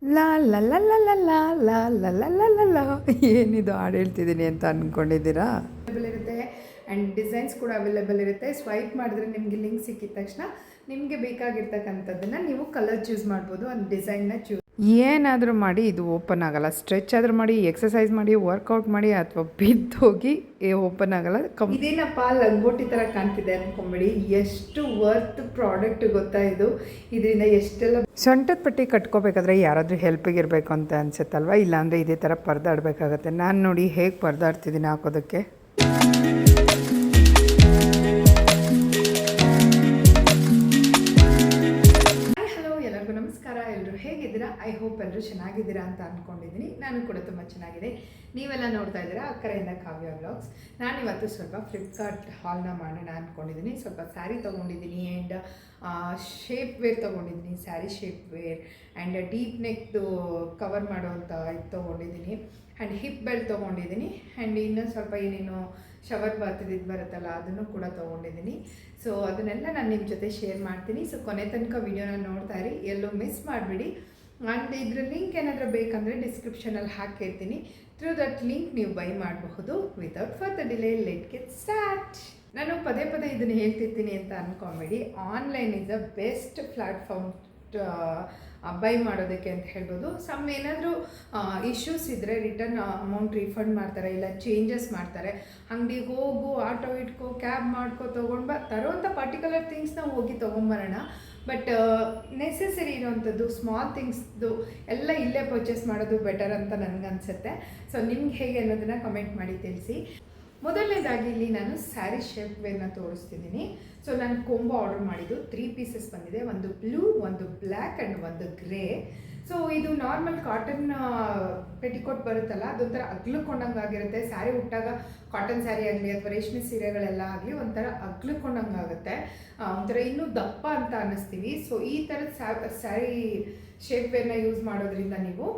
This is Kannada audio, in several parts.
ಲಾ ಲ ಲ ಲ ಲ ಲಾ ಲಾ ಲ ಲ ಲ ಲ ಲ. ಏನಿದು ಹಾಡು ಹೇಳ್ತಿದ್ದೀನಿ ಅಂತ ಅಂದ್ಕೊಂಡಿದ್ದೀರಾ? ಅವೈಲೇಬಲ್ ಇರುತ್ತೆ ಆ್ಯಂಡ್ ಡಿಸೈನ್ಸ್ ಕೂಡ ಅವೈಲೇಬಲ್ ಇರುತ್ತೆ. ಸ್ವೈಪ್ ಮಾಡಿದ್ರೆ ನಿಮಗೆ ಲಿಂಕ್ ಸಿಕ್ಕಿದ ತಕ್ಷಣ ನಿಮಗೆ ಬೇಕಾಗಿರ್ತಕ್ಕಂಥದ್ದನ್ನು ನೀವು ಕಲರ್ ಚೂಸ್ ಮಾಡ್ಬೋದು, ಒಂದು ಡಿಸೈನ್ನ ಏನಾದರೂ ಮಾಡಿ ಇದು ಓಪನ್ ಆಗೋಲ್ಲ. ಸ್ಟ್ರೆಚ್ ಆದರೂ ಮಾಡಿ, ಎಕ್ಸಸೈಸ್ ಮಾಡಿ, ವರ್ಕೌಟ್ ಮಾಡಿ ಅಥವಾ ಬಿದ್ದೋಗಿ ಓಪನ್ ಆಗೋಲ್ಲ. ಇದೇನಪ್ಪ ಲಂಗೋಟಿ ಥರ ಕಾಣ್ತಿದೆ ಅಂದ್ಕೊಂಬಿಡಿ, ಎಷ್ಟು ವರ್ತ್ ಪ್ರಾಡಕ್ಟ್ ಗೊತ್ತಾ ಇದು. ಇದರಿಂದ ಎಷ್ಟೆಲ್ಲ ಸೊಂಟದ ಪಟ್ಟಿ ಕಟ್ಕೋಬೇಕಾದ್ರೆ ಯಾರಾದರೂ ಹೆಲ್ಪಿಗೆ ಇರಬೇಕು ಅಂತ ಅನ್ಸುತ್ತಲ್ವ, ಇಲ್ಲಾಂದರೆ ಇದೇ ಥರ ಪರದಾಡಬೇಕಾಗತ್ತೆ. ನಾನು ನೋಡಿ ಹೇಗೆ ಪರದಾಡ್ತಿದ್ದೀನಿ ಹಾಕೋದಕ್ಕೆ. ನಮಸ್ಕಾರ, ಎಲ್ಲರೂ ಹೇಗಿದ್ದೀರಾ? ಐ ಹೋಪ್ ಎಲ್ಲರೂ ಚೆನ್ನಾಗಿದ್ದೀರಾ ಅಂತ ಅಂದ್ಕೊಂಡಿದ್ದೀನಿ. ನಾನು ಕೂಡ ತುಂಬ ಚೆನ್ನಾಗಿದೆ. ನೀವೆಲ್ಲ ನೋಡ್ತಾ ಇದ್ದೀರಾ ಅಕ್ಕರೆಯಿಂದ ಕಾವ್ಯ ವ್ಲಾಗ್ಸ್. ನಾನಿವತ್ತು ಸ್ವಲ್ಪ ಫ್ಲಿಪ್ಕಾರ್ಟ್ ಹಾಲ್ನ ಮಾಡೋಣ ಅಂದ್ಕೊಂಡಿದ್ದೀನಿ. ಸ್ವಲ್ಪ ಸ್ಯಾರಿ ತೊಗೊಂಡಿದ್ದೀನಿ ಆ್ಯಂಡ್ ಶೇಪ್ ವೇರ್ ತೊಗೊಂಡಿದ್ದೀನಿ, saree shapewear and deep ನೆಕ್ದು ಕವರ್ ಮಾಡೋವಂಥ ಇದು ತೊಗೊಂಡಿದ್ದೀನಿ ಆ್ಯಂಡ್ ಹಿಪ್ ಬೆಲ್ಟ್ ತೊಗೊಂಡಿದ್ದೀನಿ ಆ್ಯಂಡ್ ಇನ್ನೂ ಸ್ವಲ್ಪ ಏನೇನು ಶವರ್ ಬಾತಿದ್ದು ಬರುತ್ತಲ್ಲ ಅದನ್ನು ಕೂಡ ತೊಗೊಂಡಿದ್ದೀನಿ. ಸೊ ಅದನ್ನೆಲ್ಲ ನಾನು ನಿಮ್ಮ ಜೊತೆ ಶೇರ್ ಮಾಡ್ತೀನಿ. ಸೊ ಕೊನೆ ತನಕ ವಿಡಿಯೋನ ನೋಡ್ತಾ ಇರಿ, ಎಲ್ಲೂ ಮಿಸ್ ಮಾಡಿಬಿಡಿ. ಆ್ಯಂಡ್ ಇದ್ರ ಲಿಂಕ್ ಏನಾದರೂ ಬೇಕಂದರೆ ಡಿಸ್ಕ್ರಿಪ್ಷನಲ್ಲಿ ಹಾಕಿರ್ತೀನಿ. ಥ್ರೂ ದಟ್ ಲಿಂಕ್ ನೀವು ಬೈ ಮಾಡಬಹುದು. Without further delay let get start. ನಾನು ಪದೇ ಪದೇ ಇದನ್ನು ಹೇಳ್ತಿರ್ತೀನಿ ಅಂತ ಅಂದ್ಕೊಂಬೇಡಿ. Online is the best platform buy ಮಾಡೋದಕ್ಕೆ ಅಂತ ಹೇಳ್ಬೋದು. ಸಮ್ ಏನಾದರೂ ಇಶ್ಯೂಸ್ ಇದ್ದರೆ ರಿಟರ್ನ್ ಅಮೌಂಟ್ ರೀಫಂಡ್ ಮಾಡ್ತಾರೆ, ಇಲ್ಲ ಚೇಂಜಸ್ ಮಾಡ್ತಾರೆ. ಅಂಗಡಿಗೆ ಹೋಗು, ಆಟೋ ಇಟ್ಕೋ, ಕ್ಯಾಬ್ ಮಾಡ್ಕೋ, ತೊಗೊಂಡು ತರೋಂಥ ಪರ್ಟಿಕ್ಯುಲರ್ ಥಿಂಗ್ಸ್ನ ಹೋಗಿ ತೊಗೊಂಬರೋಣ. ಬಟ್ ನೆಸೆಸರಿ ಇರೋವಂಥದ್ದು ಸ್ಮಾಲ್ ಥಿಂಗ್ಸ್ದು ಎಲ್ಲ ಇಲ್ಲೇ ಪರ್ಚೇಸ್ ಮಾಡೋದು ಬೆಟರ್ ಅಂತ ನನಗನ್ಸುತ್ತೆ. ಸೊ ನಿಮ್ಗೆ ಹೇಗೆ ಅನ್ನೋದನ್ನು ಕಮೆಂಟ್ ಮಾಡಿ ತಿಳಿಸಿ. ಮೊದಲನೇದಾಗಿ ಇಲ್ಲಿ ನಾನು ಸ್ಯಾರಿ ಶೇಪ್ ವೇರ್ನ ತೋರಿಸ್ತಿದ್ದೀನಿ. ಸೊ ನಾನು ಕೊಂಬೋ ಆರ್ಡರ್ ಮಾಡಿದ್ದು 3 ಪೀಸಸ್ ಬಂದಿದೆ. ಒಂದು ಬ್ಲೂ, ಒಂದು ಬ್ಲ್ಯಾಕ್ ಆ್ಯಂಡ್ ಒಂದು ಗ್ರೇ. ಸೊ ಇದು ನಾರ್ಮಲ್ ಕಾಟನ್ ಪೆಟಿಕೋಟ್ ಬರುತ್ತಲ್ಲ, ಅದೊಂಥರ ಅಗ್ಲುಕೊಂಡಂಗೆ ಆಗಿರುತ್ತೆ. ಸ್ಯಾರಿ ಉಟ್ಟಾಗ ಕಾಟನ್ ಸ್ಯಾರಿ ಆಗಲಿ ಅಥವಾ ರೇಷ್ಮೆ ಸೀರೆಗಳೆಲ್ಲ ಆಗಲಿ ಒಂಥರ ಅಗ್ಲುಕೊಂಡಂಗೆ ಆಗುತ್ತೆ, ಒಂಥರ ಇನ್ನೂ ದಪ್ಪ ಅಂತ ಅನ್ನಿಸ್ತೀವಿ. ಸೊ ಈ ಥರದ ಸ್ಯಾರಿ ಶೇಪ್ ವೇರ್ನ ಯೂಸ್ ಮಾಡೋದ್ರಿಂದ ನೀವು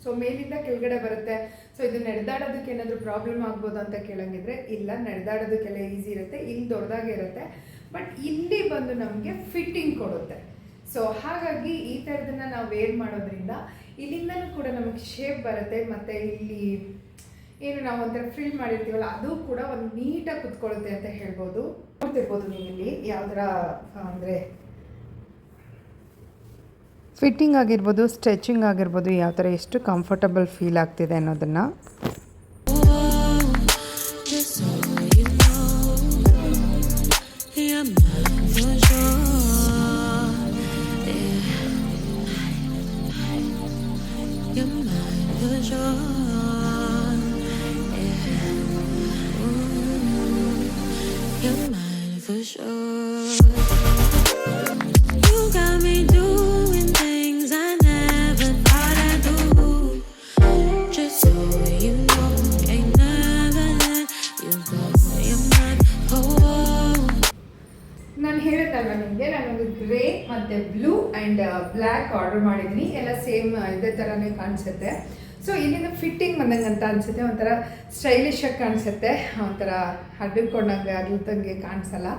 ಸೊ ಮೇಲಿಂದ ಕೆಳಗಡೆ ಬರುತ್ತೆ. ಸೊ ಇದು ನಡೆದಾಡೋದಕ್ಕೆ ಏನಾದರೂ ಪ್ರಾಬ್ಲಮ್ ಆಗ್ಬೋದು ಅಂತ ಕೇಳಂಗಿದ್ರೆ ಇಲ್ಲ, ನಡೆದಾಡೋದಕ್ಕೆಲ್ಲ ಈಸಿ ಇರುತ್ತೆ. ಇಲ್ಲಿ ದೊಡ್ಡದಾಗೆ ಇರುತ್ತೆ, ಬಟ್ ಇಲ್ಲಿ ಬಂದು ನಮಗೆ ಫಿಟ್ಟಿಂಗ್ ಕೊಡುತ್ತೆ. ಸೊ ಹಾಗಾಗಿ ಈ ಥರದನ್ನು ನಾವು ವೇರ್ ಮಾಡೋದ್ರಿಂದ ಇಲ್ಲಿಂದನೂ ಕೂಡ ನಮಗೆ ಶೇಪ್ ಬರುತ್ತೆ. ಮತ್ತು ಇಲ್ಲಿ ಏನು ನಾವು ಒಂಥರ ಫ್ರಿಲ್ ಮಾಡಿರ್ತೀವಲ್ಲ ಅದು ಕೂಡ ಒಂದು ನೀಟಾಗಿ ಕುತ್ಕೊಳ್ಳುತ್ತೆ ಅಂತ ಹೇಳ್ಬೋದು. ನೋಡ್ತಿರ್ಬೋದು ನೀವು ಇಲ್ಲಿ ಯಾವ ಥರ ಅಂದರೆ ಫಿಟ್ಟಿಂಗ್ ಆಗಿರ್ಬೋದು, ಸ್ಟ್ರೆಚಿಂಗ್ ಆಗಿರ್ಬೋದು, ಯಾವ ಥರ ಎಷ್ಟು ಕಂಫರ್ಟಬಲ್ ಫೀಲ್ ಆಗ್ತಿದೆ ಅನ್ನೋದನ್ನು. ನಾನು ಹೇಳಿದ್ದಲ್ವ ನಿಮಗೆ, ನಾನೊಂದು ಗ್ರೇ ಮತ್ತು ಬ್ಲೂ ಆ್ಯಂಡ್ ಬ್ಲ್ಯಾಕ್ ಆರ್ಡರ್ ಮಾಡಿದ್ದೀನಿ. ಎಲ್ಲ ಸೇಮ್ ಇದೇ ಥರನೇ ಕಾಣಿಸುತ್ತೆ. ಸೊ ಇಲ್ಲಿಂದ ಫಿಟ್ಟಿಂಗ್ ಬಂದಂಗೆ ಅಂತ ಅನಿಸುತ್ತೆ, ಒಂಥರ ಸ್ಟೈಲಿಶಾಗಿ ಕಾಣಿಸುತ್ತೆ, ಒಂಥರ ಹಡ್ಕೊಂಡಂಗೆ ಅಗ್ಲದಂಗೆ ಕಾಣಿಸಲ್ಲ.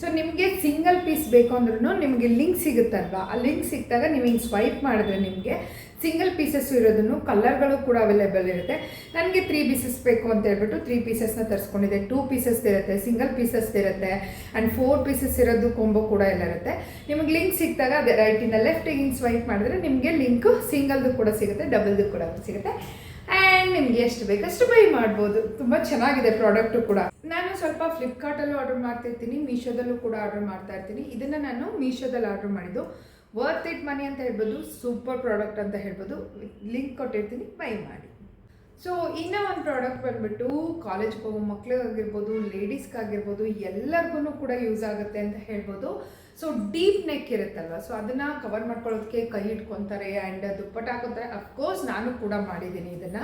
ಸೊ ನಿಮಗೆ ಸಿಂಗಲ್ ಪೀಸ್ ಬೇಕು ಅಂದ್ರೂ ನಿಮಗೆ ಲಿಂಕ್ ಸಿಗುತ್ತಲ್ವ, ಆ ಲಿಂಕ್ ಸಿಕ್ಕಿದಾಗ ನೀವು ಹಿಂಗೆ ಸ್ವೈಪ್ ಮಾಡಿದ್ರೆ ನಿಮಗೆ ಸಿಂಗಲ್ ಪೀಸಸ್ ಇರೋದನ್ನು ಕಲರ್ಗಳು ಕೂಡ ಅವೈಲೇಬಲ್ ಇರುತ್ತೆ. ನನಗೆ 3 ಪೀಸಸ್ ಬೇಕು ಅಂತ ಹೇಳ್ಬಿಟ್ಟು 3 ಪೀಸಸ್ನ ತರಿಸ್ಕೊಂಡಿದ್ದೆ. 2 ಪೀಸಸ್ ಇರುತ್ತೆ, ಸಿಂಗಲ್ ಪೀಸಸ್ ಇರುತ್ತೆ ಆ್ಯಂಡ್ 4 ಪೀಸಸ್ ಇರೋದು ಕೊಂಬೋ ಕೂಡ ಎಲ್ಲ ಇರುತ್ತೆ. ನಿಮಗೆ ಲಿಂಕ್ ಸಿಕ್ಕಿದಾಗ ಅದೇ ರೈಟಿಂದ ಲೆಫ್ಟಿಗೆ ಹಿಂಗೆ ಸ್ವೈಪ್ ಮಾಡಿದ್ರೆ ನಿಮಗೆ ಲಿಂಕು ಸಿಂಗಲ್ದು ಕೂಡ ಸಿಗುತ್ತೆ, ಡಬಲ್ದು ಕೂಡ ಸಿಗುತ್ತೆ ಆ್ಯಂಡ್ ನಿಮಗೆ ಎಷ್ಟು ಬೇಕಷ್ಟು ಬೈ ಮಾಡ್ಬೋದು. ತುಂಬ ಚೆನ್ನಾಗಿದೆ ಪ್ರಾಡಕ್ಟು ಕೂಡ. ನಾನು ಸ್ವಲ್ಪ ಫ್ಲಿಪ್ಕಾರ್ಟಲ್ಲೂ ಆರ್ಡರ್ ಮಾಡ್ತಾಯಿರ್ತೀನಿ, ಮೀಶೋದಲ್ಲೂ ಕೂಡ ಆರ್ಡರ್ ಮಾಡ್ತಾ ಇರ್ತೀನಿ. ಇದನ್ನು ನಾನು ಮೀಶೋದಲ್ಲಿ ಆರ್ಡರ್ ಮಾಡಿದ್ದು. ವರ್ತ್ ಇಟ್ ಮನಿ ಅಂತ ಹೇಳ್ಬೋದು, ಸೂಪರ್ ಪ್ರಾಡಕ್ಟ್ ಅಂತ ಹೇಳ್ಬೋದು. ಲಿಂಕ್ ಕೊಟ್ಟಿರ್ತೀನಿ, ಬೈ ಮಾಡಿ. ಸೊ ಇನ್ನೂ ಒಂದು ಪ್ರಾಡಕ್ಟ್ ಬಂದುಬಿಟ್ಟು ಕಾಲೇಜ್ಗೆ ಹೋಗೋ ಮಕ್ಳಿಗಾಗಿರ್ಬೋದು, ಲೇಡೀಸ್ಗಾಗಿರ್ಬೋದು, ಎಲ್ಲರಿಗೂ ಕೂಡ ಯೂಸ್ ಆಗುತ್ತೆ ಅಂತ ಹೇಳ್ಬೋದು. ಸೊ ಡೀಪ್ ನೆಕ್ ಇರುತ್ತಲ್ವ, ಸೊ ಅದನ್ನು ಕವರ್ ಮಾಡ್ಕೊಳ್ಳೋದಕ್ಕೆ ಕೈ ಇಟ್ಕೊತಾರೆ ಆ್ಯಂಡ್ ದುಪ್ಪಟ್ಟ ಹಾಕೋತಾರೆ. ಅಫ್ಕೋರ್ಸ್ ನಾನು ಕೂಡ ಮಾಡಿದ್ದೀನಿ, ಇದನ್ನು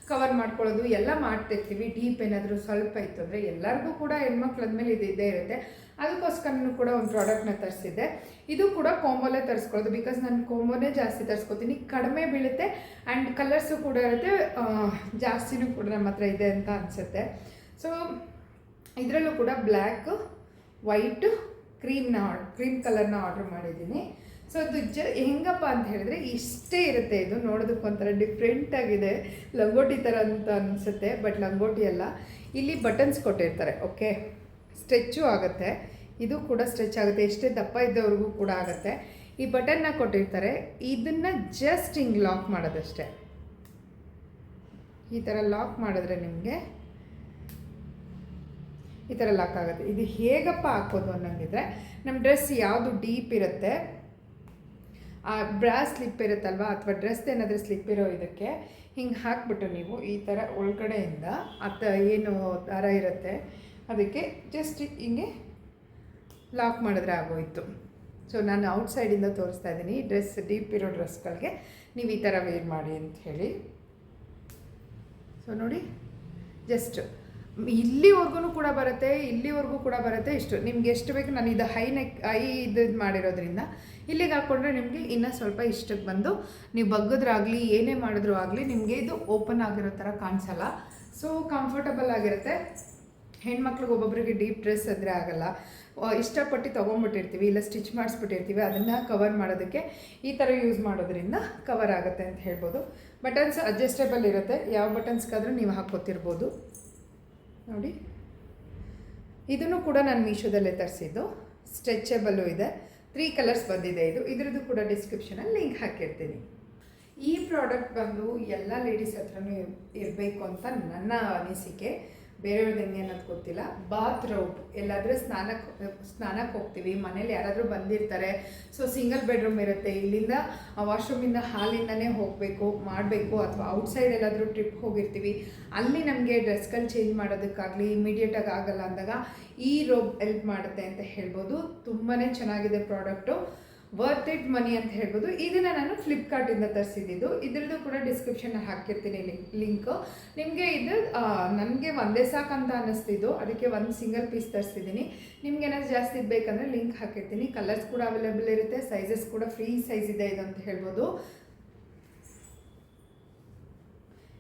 ಕವರ್ ಮಾಡ್ಕೊಳ್ಳೋದು ಎಲ್ಲ ಮಾಡ್ತಿರ್ತೀವಿ. ಡೀಪ್ ಏನಾದರೂ ಸ್ವಲ್ಪ ಇತ್ತು ಅಂದರೆ ಎಲ್ಲರಿಗೂ ಕೂಡ ಹೆಣ್ಮಕ್ಳಾದ್ಮೇಲೆ ಇದು ಇದ್ದೇ ಇರುತ್ತೆ. ಅದಕ್ಕೋಸ್ಕರನೂ ಕೂಡ ಒಂದು ಪ್ರಾಡಕ್ಟ್ನ ತರಿಸಿದ್ದೆ. ಇದು ಕೂಡ ಕೊಂಬೋಲೇ ತರಿಸ್ಕೊಳ್ಳೋದು, ಬಿಕಾಸ್ ನಾನು ಕೊಂಬೋನೇ ಜಾಸ್ತಿ ತರಿಸ್ಕೊತೀನಿ, ಕಡಿಮೆ ಬೀಳುತ್ತೆ ಆ್ಯಂಡ್ ಕಲರ್ಸು ಕೂಡ ಇರುತ್ತೆ, ಜಾಸ್ತಿನೂ ಕೂಡ ನಮ್ಮ ಹತ್ರ ಇದೆ ಅಂತ ಅನಿಸುತ್ತೆ. ಸೊ ಇದರಲ್ಲೂ ಕೂಡ ಬ್ಲ್ಯಾಕ್, ವೈಟು, ಕ್ರೀಮ್ ಕಲರ್ನ ಆರ್ಡರ್ ಮಾಡಿದ್ದೀನಿ. ಸೊ ಅದು ಹೆಂಗಪ್ಪ ಅಂತ ಹೇಳಿದ್ರೆ ಇಷ್ಟೇ ಇರುತ್ತೆ. ಇದು ನೋಡೋದಕ್ಕೆ ಒಂಥರ ಡಿಫ್ರೆಂಟಾಗಿದೆ, ಲಂಗೋಟಿ ಥರ ಅಂತ ಅನಿಸುತ್ತೆ, ಬಟ್ ಲಂಗೋಟಿ ಅಲ್ಲ. ಇಲ್ಲಿ ಬಟನ್ಸ್ ಕೊಟ್ಟಿರ್ತಾರೆ, ಓಕೆ, ಸ್ಟ್ರೆಚ್ಚು ಆಗುತ್ತೆ, ಇದು ಕೂಡ ಸ್ಟ್ರೆಚ್ ಆಗುತ್ತೆ, ಎಷ್ಟೇ ದಪ್ಪ ಇದ್ದವ್ರಿಗೂ ಕೂಡ ಆಗುತ್ತೆ. ಈ ಬಟನ್ನ ಕೊಟ್ಟಿರ್ತಾರೆ, ಇದನ್ನು ಜಸ್ಟ್ ಹಿಂಗೆ ಲಾಕ್ ಮಾಡೋದಷ್ಟೇ. ಈ ಥರ ಲಾಕ್ ಮಾಡಿದ್ರೆ ನಿಮಗೆ ಈ ಥರ ಲಾಕ್ ಆಗುತ್ತೆ. ಇದು ಹೇಗಪ್ಪ ಹಾಕೋದು ಅನ್ನೋಂಗಿದ್ರೆ, ನಮ್ಮ ಡ್ರೆಸ್ ಯಾವುದು ಡೀಪ್ ಇರುತ್ತೆ, ಆ ಬ್ರಾ ಸ್ಲಿಪ್ ಇರುತ್ತಲ್ವ, ಅಥವಾ ಡ್ರೆಸ್ ಏನಾದರೂ ಸ್ಲಿಪ್ ಇರೋ ಇದಕ್ಕೆ ಹಿಂಗೆ ಹಾಕ್ಬಿಟ್ಟು ನೀವು ಈ ಥರ ಒಳಗಡೆಯಿಂದ ಏನು ದಾರ ಇರುತ್ತೆ ಅದಕ್ಕೆ ಜಸ್ಟ್ ಹಿಂಗೆ ಲಾಕ್ ಮಾಡಿದ್ರೆ ಆಗೋಯಿತು. ಸೊ ನಾನು ಔಟ್ಸೈಡಿಂದ ತೋರಿಸ್ತಾ ಇದ್ದೀನಿ, ಡ್ರೆಸ್ ಡೀಪ್ ಇರೋ ಡ್ರೆಸ್ಗಳಿಗೆ ನೀವು ಈ ಥರ ವೇರ್ ಮಾಡಿ ಅಂತ ಹೇಳಿ. ಸೊ ನೋಡಿ, ಜಸ್ಟ್ ಇಲ್ಲಿವರೆಗೂ ಕೂಡ ಬರುತ್ತೆ, ಇಲ್ಲಿವರೆಗೂ ಕೂಡ ಬರುತ್ತೆ. ಇಷ್ಟು ನಿಮ್ಗೆ ಎಷ್ಟು ಬೇಕು, ನಾನು ಇದು ಹೈ ಇದು ಮಾಡಿರೋದ್ರಿಂದ ಇಲ್ಲಿಗೆ ಹಾಕ್ಕೊಂಡ್ರೆ ನಿಮಗೆ ಇನ್ನೂ ಸ್ವಲ್ಪ ಇಷ್ಟಕ್ಕೆ ಬಂದು ನೀವು ಬಗ್ಗದ್ರಾಗಲಿ ಏನೇ ಮಾಡಿದ್ರೂ ಆಗಲಿ ನಿಮಗೆ ಇದು ಓಪನ್ ಆಗಿರೋ ಥರ ಕಾಣಿಸಲ್ಲ. ಸೊ ಕಂಫರ್ಟಬಲ್ ಆಗಿರುತ್ತೆ. ಹೆಣ್ಮಕ್ಳಿಗೆ ಒಬ್ಬೊಬ್ಬರಿಗೆ ಡೀಪ್ ಡ್ರೆಸ್ ಅಂದರೆ ಆಗಲ್ಲ, ಇಷ್ಟಪಟ್ಟು ತೊಗೊಂಬಿಟ್ಟಿರ್ತೀವಿ, ಇಲ್ಲ ಸ್ಟಿಚ್ ಮಾಡಿಸ್ಬಿಟ್ಟಿರ್ತೀವಿ, ಅದನ್ನು ಕವರ್ ಮಾಡೋದಕ್ಕೆ ಈ ಥರ ಯೂಸ್ ಮಾಡೋದ್ರಿಂದ ಕವರ್ ಆಗುತ್ತೆ ಅಂತ ಹೇಳ್ಬೋದು. ಬಟನ್ಸ್ ಅಡ್ಜಸ್ಟೇಬಲ್ ಇರುತ್ತೆ, ಯಾವ ಬಟನ್ಸ್ಗಾದರೂ ನೀವು ಹಾಕ್ಕೊತಿರ್ಬೋದು. ನೋಡಿ, ಇದನ್ನು ಕೂಡ ನಾನು ಮೀಶೋದಲ್ಲೇ ತರಿಸಿದ್ದು, ಸ್ಟ್ರೆಚಬಲ್ಲು ಇದೆ, 3 ಕಲರ್ಸ್ ಬಂದಿದೆ. ಇದ್ರದ್ದು ಕೂಡ ಡಿಸ್ಕ್ರಿಪ್ಷನಲ್ಲಿ ಲಿಂಕ್ ಹಾಕಿರ್ತೀನಿ. ಈ ಪ್ರಾಡಕ್ಟ್ ಬಂದು ಎಲ್ಲ ಲೇಡೀಸ್ ಹತ್ರನೂ ಇರಬೇಕು ಅಂತ ನನ್ನ ಅನಿಸಿಕೆ, ಬೇರೆಯವ್ರದ್ದು ಹೆಂಗೆ ಅನ್ನೋದು ಗೊತ್ತಿಲ್ಲ. ಬಾತ್ ರೌಬ್, ಎಲ್ಲಾದರೂ ಸ್ನಾನಕ್ಕೆ ಹೋಗ್ತೀವಿ, ಮನೇಲಿ ಯಾರಾದರೂ ಬಂದಿರ್ತಾರೆ, ಸೊ ಸಿಂಗಲ್ ಬೆಡ್ರೂಮ್ ಇರುತ್ತೆ, ಇಲ್ಲಿಂದ ವಾಶ್ರೂಮಿಂದ ಹಾಲಿಂದನೇ ಹೋಗಬೇಕು ಮಾಡಬೇಕು, ಅಥವಾ ಔಟ್ಸೈಡ್ ಎಲ್ಲಾದರೂ ಟ್ರಿಪ್ ಹೋಗಿರ್ತೀವಿ, ಅಲ್ಲಿ ನಮಗೆ ಡ್ರೆಸ್ಗಳು ಚೇಂಜ್ ಮಾಡೋದಕ್ಕಾಗಲಿ ಇಮಿಡಿಯೇಟಾಗಿ ಆಗಲ್ಲ ಅಂದಾಗ ಈ ರೋಬ್ ಹೆಲ್ಪ್ ಮಾಡುತ್ತೆ ಅಂತ ಹೇಳ್ಬೋದು. ತುಂಬಾ ಚೆನ್ನಾಗಿದೆ ಪ್ರಾಡಕ್ಟು, ವರ್ತ್ ಇಟ್ ಮನಿ ಅಂತ ಹೇಳ್ಬೋದು. ಇದನ್ನು ನಾನು ಫ್ಲಿಪ್ಕಾರ್ಟಿಂದ ತರಿಸಿದ್ದು, ಇದ್ರದ್ದು ಕೂಡ ಡಿಸ್ಕ್ರಿಪ್ಷನಲ್ಲಿ ಹಾಕಿರ್ತೀನಿ ಲಿಂಕು ನಿಮಗೆ. ಇದು ನನಗೆ ಒಂದೇ ಸಾಕಂತ ಅನ್ನಿಸ್ತಿದ್ದು, ಅದಕ್ಕೆ ಒಂದು ಸಿಂಗಲ್ ಪೀಸ್ ತರಿಸಿದ್ದೀನಿ. ನಿಮ್ಗೆ ಏನಾದ್ರು ಜಾಸ್ತಿ ಬೇಕಂದರೆ ಲಿಂಕ್ ಹಾಕಿರ್ತೀನಿ. ಕಲರ್ಸ್ ಕೂಡ ಅವೈಲೇಬಲ್ ಇರುತ್ತೆ, ಸೈಜಸ್ ಕೂಡ ಫ್ರೀ ಸೈಜ್ ಇದೆ ಇದು ಅಂತ ಹೇಳ್ಬೋದು.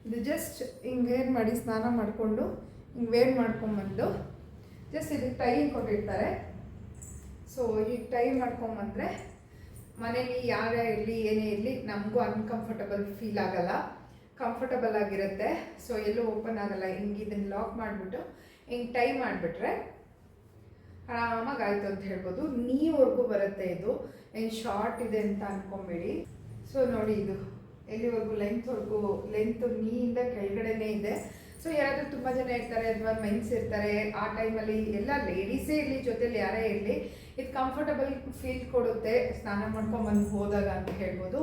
ಇದು ಜಸ್ಟ್ ಹಿಂಗೆ ವೇರ್ ಮಾಡಿ, ಸ್ನಾನ ಮಾಡಿಕೊಂಡು ಹಿಂಗೆ ವೇರ್ ಮಾಡ್ಕೊಂಬಂದು ಜಸ್ಟ್ ಇದಕ್ಕೆ ಟೈ ಕೊಟ್ಟಿರ್ತಾರೆ. ಸೊ ಈಗ ಟೈ ಮಾಡ್ಕೊಂಬಂದರೆ ಮನೇಲಿ ಯಾರೇ ಇರಲಿ ಏನೇ ಇರಲಿ ನಮಗೂ ಅನ್ಕಂಫರ್ಟಬಲ್ ಫೀಲ್ ಆಗಲ್ಲ, ಕಂಫರ್ಟಬಲ್ ಆಗಿರುತ್ತೆ. ಸೊ ಎಲ್ಲೂ ಓಪನ್ ಆಗಲ್ಲ. ಹಿಂಗೆ ಇದನ್ನು ಲಾಕ್ ಮಾಡಿಬಿಟ್ಟು ಹಿಂಗೆ ಟೈ ಮಾಡಿಬಿಟ್ರೆ ಆರಾಮಾಗಿ ಆಯಿತು ಅಂತ ಹೇಳ್ಬೋದು. ನೀವರೆಗೂ ಬರುತ್ತೆ, ಇದು ಏನು ಶಾರ್ಟ್ ಇದೆ ಅಂತ ಅಂದ್ಕೊಂಬೇಡಿ. ಸೊ ನೋಡಿ, ಇದು ಎಲ್ಲಿವರೆಗೂ ಲೆಂತು ನೀಯಿಂದ ಕೆಳಗಡೆನೇ ಇದೆ. ಸೊ ಯಾರಾದರೂ ತುಂಬ ಜನ ಇರ್ತಾರೆ ಅಥವಾ ಮೆನ್ಸ್ ಇರ್ತಾರೆ, ಆ ಟೈಮಲ್ಲಿ ಎಲ್ಲ ಲೇಡೀಸೇ ಇರಲಿ ಜೊತೆಲಿ ಯಾರೇ ಇರಲಿ, ಇದು ಕಂಫರ್ಟಬಲ್ ಫೀಲ್ ಕೊಡುತ್ತೆ ಸ್ನಾನ ಮಾಡ್ಕೊಂಬಂದು ಹೋದಾಗ ಅಂತ ಹೇಳ್ಬೋದು.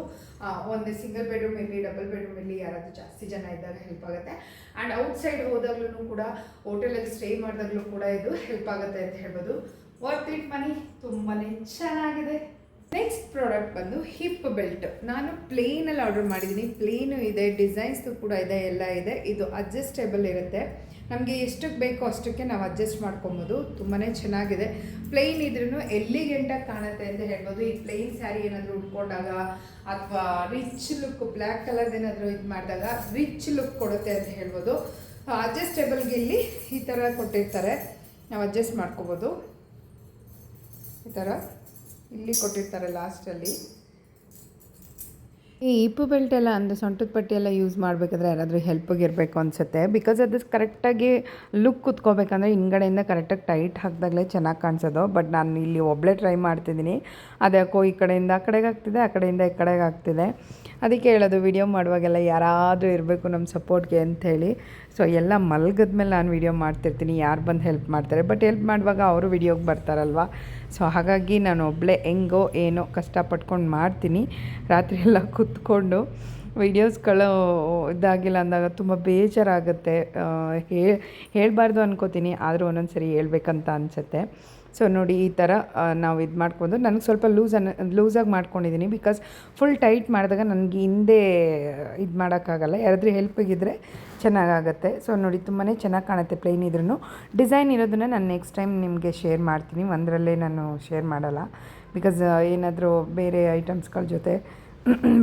ಒಂದು ಸಿಂಗಲ್ ಬೆಡ್ರೂಮ್ ಇರಲಿ ಡಬಲ್ ಬೆಡ್ರೂಮ್ ಇರಲಿ, ಯಾರಾದರೂ ಜಾಸ್ತಿ ಜನ ಇದ್ದಾಗ ಹೆಲ್ಪ್ ಆಗುತ್ತೆ. ಆ್ಯಂಡ್ ಔಟ್ಸೈಡ್ ಹೋದಾಗ್ಲೂ ಕೂಡ, ಹೋಟೆಲಲ್ಲಿ ಸ್ಟೇ ಮಾಡಿದಾಗಲೂ ಕೂಡ ಇದು ಹೆಲ್ಪ್ ಆಗುತ್ತೆ ಅಂತ ಹೇಳ್ಬೋದು. ವರ್ತ್ ಇಟ್ ಮನಿ, ತುಂಬಾ ಚೆನ್ನಾಗಿದೆ. ನೆಕ್ಸ್ಟ್ ಪ್ರಾಡಕ್ಟ್ ಬಂದು ಹಿಪ್ ಬೆಲ್ಟ್. ನಾನು ಪ್ಲೇನಲ್ಲಿ ಆರ್ಡರ್ ಮಾಡಿದ್ದೀನಿ, ಪ್ಲೇನು ಇದೆ, ಡಿಸೈನ್ಸ್ದು ಕೂಡ ಇದೆ, ಎಲ್ಲ ಇದೆ. ಇದು ಅಡ್ಜಸ್ಟೇಬಲ್ ಇರುತ್ತೆ, ನಮಗೆ ಎಷ್ಟಕ್ಕೆ ಬೇಕೋ ಅಷ್ಟಕ್ಕೆ ನಾವು ಅಡ್ಜಸ್ಟ್ ಮಾಡ್ಕೊಬೋದು. ತುಂಬಾ ಚೆನ್ನಾಗಿದೆ. ಪ್ಲೇನ್ ಇದ್ರೂ ಎಲ್ಲಿಗೆಂಟಾಗಿ ಕಾಣುತ್ತೆ ಅಂತ ಹೇಳ್ಬೋದು. ಈ ಪ್ಲೇನ್ ಸ್ಯಾರಿ ಏನಾದರೂ ಉಟ್ಕೊಂಡಾಗ ಅಥವಾ ರಿಚ್ ಲುಕ್, ಬ್ಲ್ಯಾಕ್ ಕಲರ್ದು ಏನಾದರೂ ಇದು ಮಾಡಿದಾಗ ರಿಚ್ ಲುಕ್ ಕೊಡುತ್ತೆ ಅಂತ ಹೇಳ್ಬೋದು. ಅಡ್ಜಸ್ಟೇಬಲ್ಗೆ ಇಲ್ಲಿ ಈ ಥರ ಕೊಟ್ಟಿರ್ತಾರೆ, ನಾವು ಅಡ್ಜಸ್ಟ್ ಮಾಡ್ಕೋಬೋದು. ಈ ಥರ ಇಲ್ಲಿ ಕೊಟ್ಟಿರ್ತಾರೆ ಲಾಸ್ಟಲ್ಲಿ. ಈ ಹಿಪ್ ಬೆಲ್ಟ್ ಎಲ್ಲ ಅಂದರೆ ಸೊಂಟದ ಪಟ್ಟಿ ಎಲ್ಲ ಯೂಸ್ ಮಾಡಬೇಕಾದ್ರೆ ಯಾರಾದರೂ ಹೆಲ್ಪಿಗೆ ಇರಬೇಕು ಅನಿಸುತ್ತೆ. ಬಿಕಾಸ್ ಅದು ಕರೆಕ್ಟಾಗಿ ಲುಕ್ ಕುತ್ಕೋಬೇಕಂದ್ರೆ ಹಿಂಗಡೆಯಿಂದ ಕರೆಕ್ಟಾಗಿ ಟೈಟ್ ಹಾಕಿದಾಗಲೇ ಚೆನ್ನಾಗಿ ಕಾಣಿಸೋದು. ಬಟ್ ನಾನು ಇಲ್ಲಿ ಒಬ್ಬಳೇ ಟ್ರೈ ಮಾಡ್ತಿದ್ದೀನಿ, ಅದ್ಯಾಕೋ ಈ ಕಡೆಯಿಂದ ಆ ಕಡೆಗೆ ಆಗ್ತಿದೆ, ಆ ಕಡೆಯಿಂದ ಈ ಕಡೆಗೆ ಆಗ್ತಿದೆ. ಅದಕ್ಕೆ ಹೇಳೋದು, ವಿಡಿಯೋ ಮಾಡುವಾಗೆಲ್ಲ ಯಾರಾದರೂ ಇರಬೇಕು ನಮ್ಮ ಸಪೋರ್ಟ್ಗೆ ಅಂಥೇಳಿ. ಸೊ ಎಲ್ಲ ಮಲಗಿದ ಮೇಲೆ ನಾನು ವಿಡಿಯೋ ಮಾಡ್ತಿರ್ತೀನಿ, ಯಾರು ಬಂದು ಹೆಲ್ಪ್ ಮಾಡ್ತಾರೆ, ಬಟ್ ಹೆಲ್ಪ್ ಮಾಡುವಾಗ ಅವರು ವಿಡಿಯೋಗೆ ಬರ್ತಾರಲ್ವ. ಸೊ ಹಾಗಾಗಿ ನಾನು ಒಬ್ಬಳೇ ಹೆಂಗೋ ಏನೋ ಕಷ್ಟಪಟ್ಕೊಂಡು ಮಾಡ್ತೀನಿ. ರಾತ್ರಿ ಎಲ್ಲ ಕೂತ್ಕೊಂಡು ವೀಡಿಯೋಸ್ಗಳು ಇದಾಗಿಲ್ಲ ಅಂದಾಗ ತುಂಬ ಬೇಜಾರಾಗುತ್ತೆ. ಹೇಳಬಾರ್ದು ಅನ್ಕೋತೀನಿ, ಆದರೂ ಒಂದೊಂದು ಸರಿ ಹೇಳ್ಬೇಕಂತ ಅನಿಸುತ್ತೆ. ಸೊ ನೋಡಿ, ಈ ಥರ ನಾವು ಇದು ಮಾಡ್ಕೊಂಡು, ನನಗೆ ಸ್ವಲ್ಪ ಲೂಸಾಗಿ ಮಾಡ್ಕೊಂಡಿದ್ದೀನಿ. ಬಿಕಾಸ್ ಫುಲ್ ಟೈಟ್ ಮಾಡಿದಾಗ ನನಗೆ ಹಿಂದೆ ಇದು ಮಾಡೋಕ್ಕಾಗಲ್ಲ, ಯಾರಾದರೂ ಹೆಲ್ಪಿಗಿದ್ರೆ ಚೆನ್ನಾಗಾಗುತ್ತೆ. ಸೊ ನೋಡಿ, ತುಂಬಾ ಚೆನ್ನಾಗಿ ಕಾಣುತ್ತೆ. ಪ್ಲೇನ್ ಇದ್ರೂ ಡಿಸೈನ್ ಇರೋದನ್ನು ನಾನು ನೆಕ್ಸ್ಟ್ ಟೈಮ್ ನಿಮಗೆ ಶೇರ್ ಮಾಡ್ತೀನಿ, ಒಂದರಲ್ಲೇ ನಾನು ಶೇರ್ ಮಾಡಲ್ಲ. ಬಿಕಾಸ್ ಏನಾದರೂ ಬೇರೆ ಐಟಮ್ಸ್ಗಳ ಜೊತೆ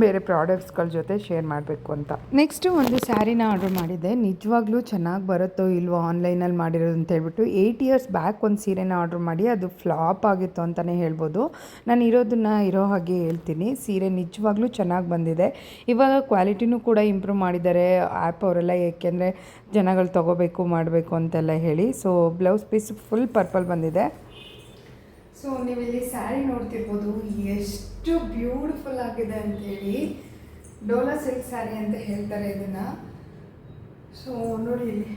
ಬೇರೆ ಪ್ರಾಡಕ್ಟ್ಸ್ಗಳ ಜೊತೆ ಶೇರ್ ಮಾಡಬೇಕು ಅಂತ. ನೆಕ್ಸ್ಟು ಒಂದು ಸ್ಯಾರಿನ ಆರ್ಡ್ರ್ ಮಾಡಿದ್ದೆ. ನಿಜವಾಗ್ಲೂ ಚೆನ್ನಾಗಿ ಬರುತ್ತೋ ಇಲ್ವೋ ಆನ್ಲೈನಲ್ಲಿ ಮಾಡಿರೋದು ಅಂತ ಹೇಳ್ಬಿಟ್ಟು 8 ಇಯರ್ಸ್ ಬ್ಯಾಕ್ ಒಂದು ಸೀರೆನ ಆರ್ಡ್ರ್ ಮಾಡಿ ಅದು ಫ್ಲಾಪ್ ಆಗಿತ್ತು ಅಂತಲೇ ಹೇಳ್ಬೋದು. ನಾನು ಇರೋದನ್ನು ಇರೋ ಹಾಗೆ ಹೇಳ್ತೀನಿ. ಸೀರೆ ನಿಜವಾಗ್ಲೂ ಚೆನ್ನಾಗಿ ಬಂದಿದೆ. ಇವಾಗ ಕ್ವಾಲಿಟಿನೂ ಕೂಡ ಇಂಪ್ರೂವ್ ಮಾಡಿದ್ದಾರೆ ಆ್ಯಪ್ ಅವರೆಲ್ಲ, ಏಕೆಂದರೆ ಜನಗಳು ತೊಗೋಬೇಕು ಮಾಡಬೇಕು ಅಂತೆಲ್ಲ ಹೇಳಿ. So blouse piece full purple ಬಂದಿದೆ. ಸೊ ನೀವಿಲ್ಲಿ ಸ್ಯಾರಿ ನೋಡ್ತಿರ್ಬೋದು ಎಷ್ಟು ಬ್ಯೂಟಿಫುಲ್ ಆಗಿದೆ ಅಂಥೇಳಿ. ಡೋಲಾ ಸಿಲ್ಕ್ ಸ್ಯಾರಿ ಅಂತ ಹೇಳ್ತಾರೆ ಇದನ್ನು. ಸೊ ನೋಡಿ ಇಲ್ಲಿ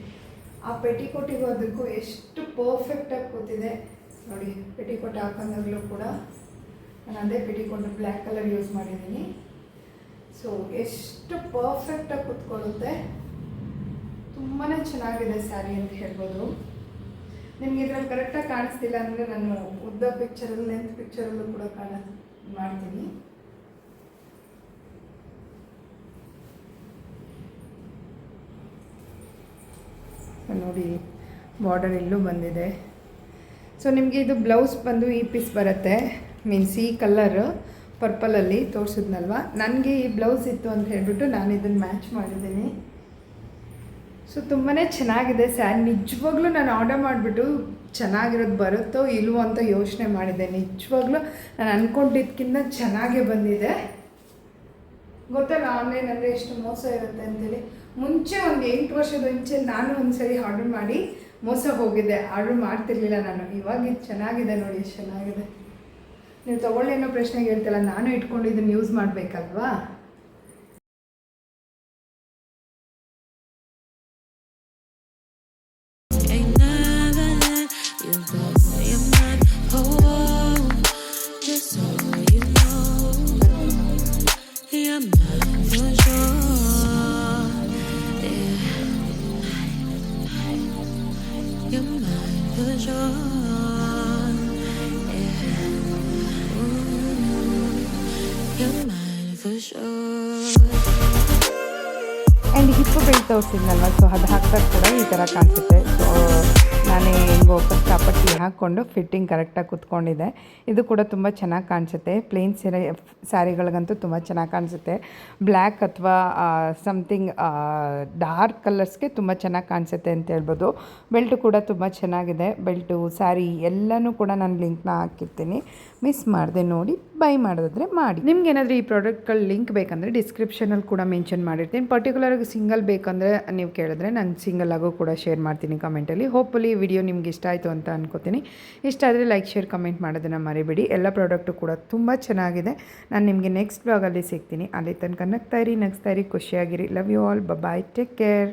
ಆ ಪೆಟಿಕೋಟಿಗೂ ಅದಕ್ಕೂ ಎಷ್ಟು ಪರ್ಫೆಕ್ಟಾಗಿ ಕೂತಿದೆ ನೋಡಿ. ಪೆಟಿಕೋಟ್ ಹಾಕೊಂಡಾಗಲೂ ಕೂಡ ನಾನು ಅದೇ ಪೆಟಿಕೋಟ್ ಬ್ಲ್ಯಾಕ್ ಕಲರ್ ಯೂಸ್ ಮಾಡಿದ್ದೀನಿ. ಸೊ ಎಷ್ಟು ಪರ್ಫೆಕ್ಟಾಗಿ ಕೂತ್ಕೊಳ್ಳುತ್ತೆ. ತುಂಬಾ ಚೆನ್ನಾಗಿದೆ ಸ್ಯಾರಿ ಅಂತ ಹೇಳ್ಬೋದು. ನಿಮಗೆ ಇದ್ರಲ್ಲಿ ಕರೆಕ್ಟಾಗಿ ಕಾಣಿಸ್ತಿಲ್ಲ ಅಂದರೆ ನಾನು ಉದ್ದ ಪಿಕ್ಚರಲ್ಲಿ ಲೆಂತ್ ಪಿಕ್ಚರಲ್ಲೂ ಕೂಡ ಮಾಡ್ತೀನಿ. ನೋಡಿ ಬಾರ್ಡರ್ ಇಲ್ಲೂ ಬಂದಿದೆ. ಸೊ ನಿಮಗೆ ಇದು ಬ್ಲೌಸ್ ಬಂದು ಈ ಪೀಸ್ ಬರುತ್ತೆ, ಮೀನ್ಸ್ ಈ ಕಲರ್ ಪರ್ಪಲಲ್ಲಿ ತೋರಿಸಿದ್ನಲ್ವ. ನನಗೆ ಈ ಬ್ಲೌಸ್ ಇತ್ತು ಅಂತ ಹೇಳ್ಬಿಟ್ಟು ನಾನು ಇದನ್ನು ಮ್ಯಾಚ್ ಮಾಡಿದ್ದೀನಿ. ಸೊ ತುಂಬಾ ಚೆನ್ನಾಗಿದೆ ಸ್ಯಾರಿ. ನಿಜವಾಗ್ಲೂ ನಾನು ಆರ್ಡರ್ ಮಾಡಿಬಿಟ್ಟು ಚೆನ್ನಾಗಿರೋದು ಬರುತ್ತೋ ಇಲ್ವೋ ಅಂತ ಯೋಚನೆ ಮಾಡಿದೆ. ನಿಜವಾಗ್ಲೂ ನಾನು ಅಂದ್ಕೊಂಡಿದ್ದಕ್ಕಿಂತ ಚೆನ್ನಾಗೇ ಬಂದಿದೆ. ಗೊತ್ತಲ್ಲ ಆನ್ಲೈನ್ ಅಂದರೆ ಎಷ್ಟು ಮೋಸ ಇರುತ್ತೆ ಅಂತೇಳಿ. ಮುಂಚೆ ಒಂದು 8 ವರ್ಷದ ಮುಂಚೆ ನಾನು ಒಂದು ಸರಿ ಆರ್ಡರ್ ಮಾಡಿ ಮೋಸ ಹೋಗಿದ್ದೆ. ಆರ್ಡರ್ ಮಾಡ್ತಿರ್ಲಿಲ್ಲ ನಾನು. ಇವಾಗ ಇದು ಚೆನ್ನಾಗಿದೆ ನೋಡಿ, ಎಷ್ಟು ಚೆನ್ನಾಗಿದೆ. ನೀವು ತೊಗೊಳ್ಳಿ ಅನ್ನೋ ಪ್ರಶ್ನೆಗೆ ಹೇಳ್ತಿಲ್ಲ, ನಾನು ಇಟ್ಕೊಂಡಿದ್ದನ್ನು ಯೂಸ್ ಮಾಡಬೇಕಲ್ವಾ. ಆ್ಯಂಡ್ ಹಿಪ್ಪು ಬೆಲ್ಟ್ ತೋರಿಸಿದ್ನಲ್ವ, ಸೊ ಅದು ಹಾಕ್ದಾಗ ಕೂಡ ಈ ಥರ ಕಾಣಿಸುತ್ತೆ. ಸೊ ನಾನೇ ಹೆಂಗೋ ಕಷ್ಟಪಟ್ಟು ಹಾಕ್ಕೊಂಡು ಫಿಟ್ಟಿಂಗ್ ಕರೆಕ್ಟಾಗಿ ಕೂತ್ಕೊಂಡಿದೆ. ಇದು ಕೂಡ ತುಂಬ ಚೆನ್ನಾಗಿ ಕಾಣಿಸುತ್ತೆ. ಪ್ಲೇನ್ ಸ್ಯಾರಿಗಳಿಗಂತೂ ತುಂಬ ಚೆನ್ನಾಗಿ ಕಾಣಿಸುತ್ತೆ. ಬ್ಲ್ಯಾಕ್ ಅಥವಾ ಸಮಥಿಂಗ್ ಡಾರ್ಕ್ ಕಲರ್ಸ್ಗೆ ತುಂಬ ಚೆನ್ನಾಗಿ ಕಾಣಿಸುತ್ತೆ ಅಂತ ಹೇಳ್ಬೋದು. ಬೆಲ್ಟು ಕೂಡ ತುಂಬ ಚೆನ್ನಾಗಿದೆ. ಬೆಲ್ಟು ಸ್ಯಾರಿ ಎಲ್ಲನೂ ಕೂಡ ನಾನು ಲಿಂಕ್ನ ಹಾಕಿರ್ತೀನಿ, ಮಿಸ್ ಮಾಡಿದೆ ನೋಡಿ. ಬೈ ಮಾಡೋದಾದರೆ ಮಾಡಿ. ನಿಮ್ಗೇನಾದರೂ ಈ ಪ್ರಾಡಕ್ಟ್ಗಳ ಲಿಂಕ್ ಬೇಕಂದರೆ ಡಿಸ್ಕ್ರಿಪ್ಷನಲ್ಲಿ ಕೂಡ ಮೆನ್ಷನ್ ಮಾಡಿರ್ತೀನಿ. ಪರ್ಟಿಕ್ಯುಲರಾಗಿ ಸಿಂಗಲ್ ಬೇಕಂದರೆ ನೀವು ಕೇಳಿದ್ರೆ ನಾನು ಸಿಂಗಲ್ ಆಗೋ ಕೂಡ ಶೇರ್ ಮಾಡ್ತೀನಿ ಕಮೆಂಟಲ್ಲಿ. ಹೋಪ್ಫುಲಿ ಈ ವಿಡಿಯೋ ನಿಮ್ಗೆ ಇಷ್ಟ ಆಯಿತು ಅಂತ ಅನ್ಕೋತೀನಿ. ಇಷ್ಟ ಆದರೆ ಲೈಕ್ ಶೇರ್ ಕಮೆಂಟ್ ಮಾಡೋದನ್ನು ಮರಿಬೇಡಿ. ಎಲ್ಲ ಪ್ರಾಡಕ್ಟು ಕೂಡ ತುಂಬ ಚೆನ್ನಾಗಿದೆ. ನಾನು ನಿಮಗೆ ನೆಕ್ಸ್ಟ್ ಬ್ಲಾಗಲ್ಲಿ ಸಿಗ್ತೀನಿ. ಅಲ್ಲಿ ತನಕ ನಗ್ತಾಯಿರಿ, ಖುಷಿಯಾಗಿರಿ. Love you all. Bye, take care.